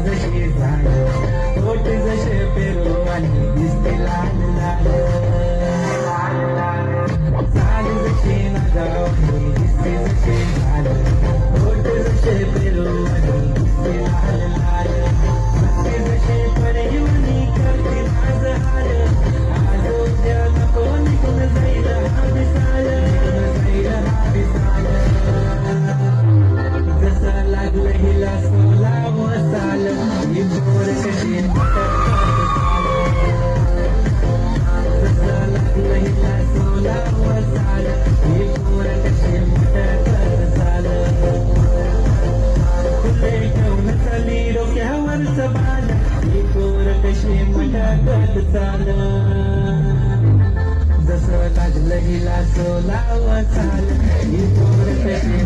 जशी झाड ओठ जसे पेरू आणि दिसते लाल लाल चाल जशी नागावली दिसते जशी झाड ओठ जसे पेरू आणि दिसते लाल लाल दिसते जशी परिवणी करते माझ हाल आज उद्या नको निघून जाईल हा विसाल हा विसाल जसा लागलं हिला सोला मसाल ही पोर कशी जसा लागलं हिला सोला मसाल ही पोर कशी चाल फुले घेऊन चाली डोक्यावरच बाल ही पोर कशी मटकत चाल जसं लागलं हिला सोला मसाल ही पोर कशी